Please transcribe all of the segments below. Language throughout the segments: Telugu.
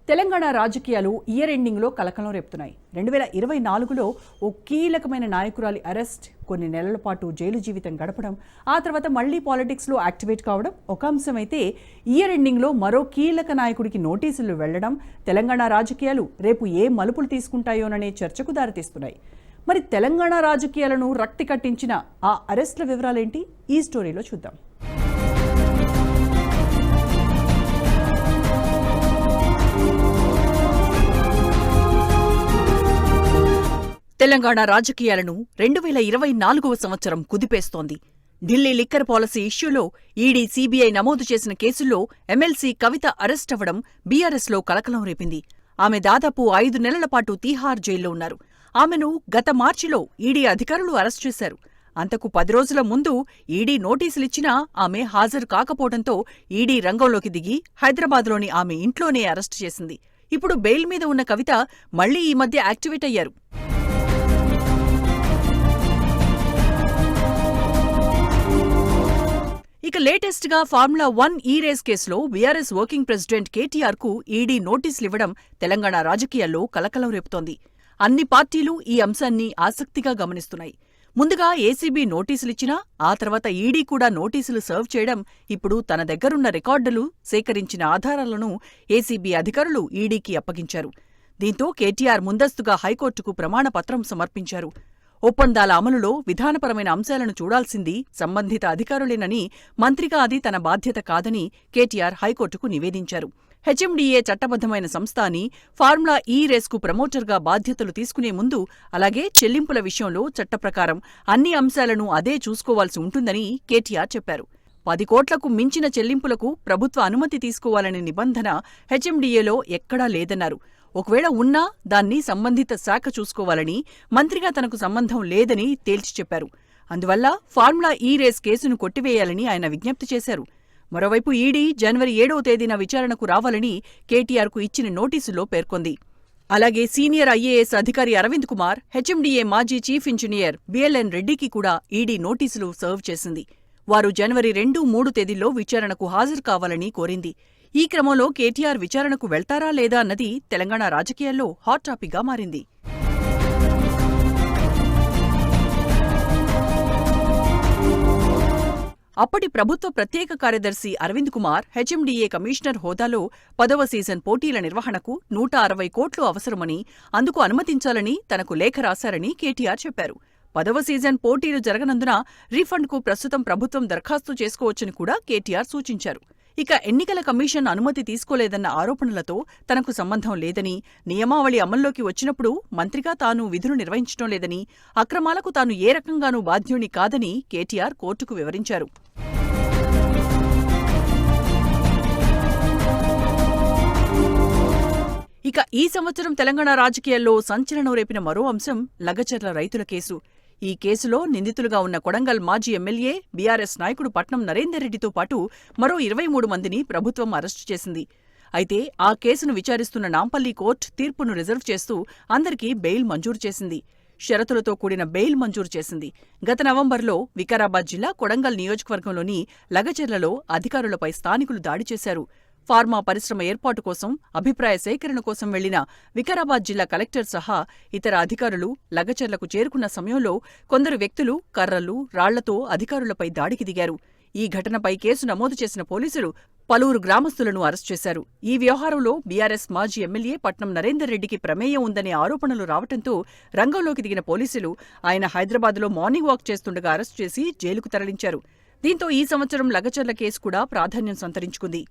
తెలంగాణ రాజకీయాలు ఇయర్ ఎండింగ్లో కలకలం రేపుతున్నాయి. 2024లో ఓ కీలకమైన నాయకురాలి అరెస్ట్, కొన్ని నెలల పాటు జైలు జీవితం గడపడం, ఆ తర్వాత మళ్లీ పాలిటిక్స్లో యాక్టివేట్ కావడం ఒక అంశమైతే, ఇయర్ ఎండింగ్లో మరో కీలక నాయకుడికి నోటీసులు వెళ్లడం తెలంగాణ రాజకీయాలు రేపు ఏ మలుపులు తీసుకుంటాయోననే చర్చకు దారితీస్తున్నాయి. మరి తెలంగాణ రాజకీయాలను రక్తి కట్టించిన ఆ అరెస్ట్ల వివరాలేంటి? ఈ స్టోరీలో చూద్దాం. తెలంగాణ రాజకీయాలను 2024వ సంవత్సరం కుదిపేస్తోంది. ఢిల్లీ లిక్కర్ పాలసీ ఇష్యూలో ఈడీ, సీబీఐ నమోదు చేసిన కేసుల్లో ఎమ్మెల్సీ కవిత అరెస్ట్ అవ్వడం బీఆర్ఎస్లో కలకలం రేపింది. ఆమె దాదాపు 5 నెలల పాటు తీహార్ జైల్లో ఉన్నారు. ఆమెను గత మార్చిలో ఈడీ అధికారులు అరెస్ట్ చేశారు. అంతకు 10 రోజుల ముందు ఈడీ నోటీసులిచ్చినా ఆమె హాజరు కాకపోవడంతో ఈడీ రంగంలోకి దిగి హైదరాబాద్లోని ఆమె ఇంట్లోనే అరెస్టు చేసింది. ఇప్పుడు బెయిల్ మీద ఉన్న కవిత మళ్లీ ఈ మధ్య యాక్టివేట్ అయ్యారు. ఇక లేటెస్ట్ గా ఫార్ములా 1 ఈ రేస్ కేసులో బీఆర్ఎస్ వర్కింగ్ ప్రెసిడెంట్ కేటీఆర్ కు ఈడీ నోటీసులివ్వడం తెలంగాణ రాజకీయాల్లో కలకలం రేపుతోంది. అన్ని పార్టీలు ఈ అంశాన్ని ఆసక్తిగా గమనిస్తున్నాయి. ముందుగా ఏసీబీ నోటీసులిచ్చినా ఆ తర్వాత ఈడీ కూడా నోటీసులు సర్వ్ చేయడం, ఇప్పుడు తన దగ్గరున్న రికార్డులు, సేకరించిన ఆధారాలను ఏసీబీ అధికారులు ఈడీకి అప్పగించారు. దీంతో కేటీఆర్ ముందస్తుగా హైకోర్టుకు ప్రమాణపత్రం సమర్పించారు. ఒప్పందాల అమలులో విధానపరమైన అంశాలను చూడాల్సింది సంబంధిత అధికారులేనని, మంత్రిగా అది తన బాధ్యత కాదని కేటీఆర్ హైకోర్టుకు నివేదించారు. హెచ్ఎండీఏ చట్టబద్ధమైన సంస్థ అని, ఫార్ములా ఈ రేస్కు ప్రమోటర్గా బాధ్యతలు తీసుకునే ముందు, అలాగే చెల్లింపుల విషయంలో చట్టప్రకారం అన్ని అంశాలను అదే చూసుకోవాల్సి ఉంటుందని కేటీఆర్ చెప్పారు. 10 కోట్లకు మించిన చెల్లింపులకు ప్రభుత్వ అనుమతి తీసుకోవాలనే నిబంధన హెచ్ఎండీఏలో ఎక్కడా లేదన్నారు. ఒకవేళ ఉన్నా దాన్ని సంబంధిత శాఖ చూసుకోవాలని, మంత్రిగా తనకు సంబంధం లేదని తేల్చి చెప్పారు. అందువల్ల ఫార్ములా ఈ రేస్ కేసును కొట్టివేయాలని ఆయన విజ్ఞప్తి చేశారు. మరోవైపు ఈడీ జనవరి 7వ తేదీన విచారణకు రావాలని కేటీఆర్కు ఇచ్చిన నోటీసులో పేర్కొంది. అలాగే సీనియర్ ఐఏఎస్ అధికారి అరవింద్ కుమార్, హెచ్ఎండీఏ మాజీ చీఫ్ ఇంజనీర్ బిఎల్ఎన్ రెడ్డికి కూడా ఈడీ నోటీసులు సర్వ్ చేసింది. వారు జనవరి 2, 3 తేదీల్లో విచారణకు హాజరు కావాలని కోరింది. ఈ క్రమంలో కేటీఆర్ విచారణకు వెళ్తారా లేదా అన్నది తెలంగాణ రాజకీయాల్లో హాట్ టాపిక్గా మారింది. అప్పటి ప్రభుత్వ ప్రత్యేక కార్యదర్శి అరవింద్ కుమార్ హెచ్ఎండీఏ కమిషనర్ హోదాలో 10వ సీజన్ పోటీల నిర్వహణకు 160 కోట్లు అవసరమని, అందుకు అనుమతించాలని తనకు లేఖ రాశారని కేటీఆర్ చెప్పారు. 10వ సీజన్ పోటీలు జరగనందున రీఫండ్కు ప్రస్తుతం ప్రభుత్వం దరఖాస్తు చేసుకోవచ్చని కూడా కేటీఆర్ సూచించారు. ఇక ఎన్నికల కమిషన్ అనుమతి తీసుకోలేదన్న ఆరోపణలతో తనకు సంబంధం లేదని, నియమావళి అమల్లోకి వచ్చినప్పుడు మంత్రిగా తాను విధులు నిర్వహించడం లేదని, అక్రమాలకు తాను ఏ రకంగానూ బాధ్యుని కాదని కేటీఆర్ కోర్టుకు వివరించారు. ఇక ఈ సంవత్సరం తెలంగాణ రాజకీయాల్లో సంచలనం రేపిన మరో అంశం లగచర్ల రైతుల కేసు. ఈ కేసులో నిందితులుగా ఉన్న కొడంగల్ మాజీ ఎమ్మెల్యే, బీఆర్ఎస్ నాయకుడు పట్నం నరేందర్ రెడ్డితో పాటు మరో 23 మందిని ప్రభుత్వం అరెస్టు చేసింది. అయితే ఆ కేసును విచారిస్తున్న నాంపల్లి కోర్టు తీర్పును రిజర్వ్ చేస్తూ అందరికీ బెయిల్ మంజూరు చేసింది. షరతులతో కూడిన బెయిల్ మంజూరు చేసింది. గత నవంబర్లో వికారాబాద్ జిల్లా కొడంగల్ నియోజకవర్గంలోని లగచెర్లలో అధికారులపై స్థానికులు దాడి చేశారు. ఫార్మా పరిశ్రమ ఏర్పాటు కోసం అభిప్రాయ సేకరణ కోసం వెళ్లిన వికారాబాద్ జిల్లా కలెక్టర్ సహా ఇతర అధికారులు లగచెర్లకు చేరుకున్న సమయంలో కొందరు వ్యక్తులు కర్రలు, రాళ్లతో అధికారులపై దాడికి దిగారు. ఈ ఘటనపై కేసు నమోదు చేసిన పోలీసులు పలువురు గ్రామస్తులను అరెస్ట్ చేశారు. ఈ వ్యవహారంలో బీఆర్ఎస్ మాజీ ఎమ్మెల్యే పట్నం నరేందర్ రెడ్డికి ప్రమేయం ఉందనే ఆరోపణలు రావడంతో రంగంలోకి దిగిన పోలీసులు ఆయన హైదరాబాద్లో మార్నింగ్ వాక్ చేస్తుండగా అరెస్టు చేసి జైలుకు తరలించారు. దీంతో ఈ సంవత్సరం లగచెర్ల కేసు కూడా ప్రాధాన్యం సంతరించుకుంది.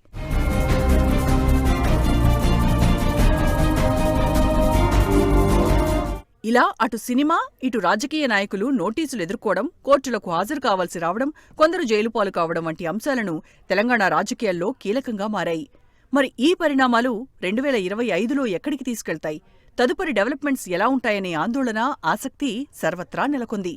ఇలా అటు సినిమా, ఇటు రాజకీయ నాయకులు నోటీసులు ఎదుర్కోవడం, కోర్టులకు హాజరు కావాల్సి రావడం, కొందరు జైలుపాలు కావడం వంటి అంశాలను తెలంగాణ రాజకీయాల్లో కీలకంగా మారాయి. మరి ఈ పరిణామాలు 2025లో ఎక్కడికి తీసుకెళ్తాయి? తదుపరి డెవలప్మెంట్స్ ఎలా ఉంటాయనే ఆందోళన, ఆసక్తి సర్వత్రా నెలకొంది.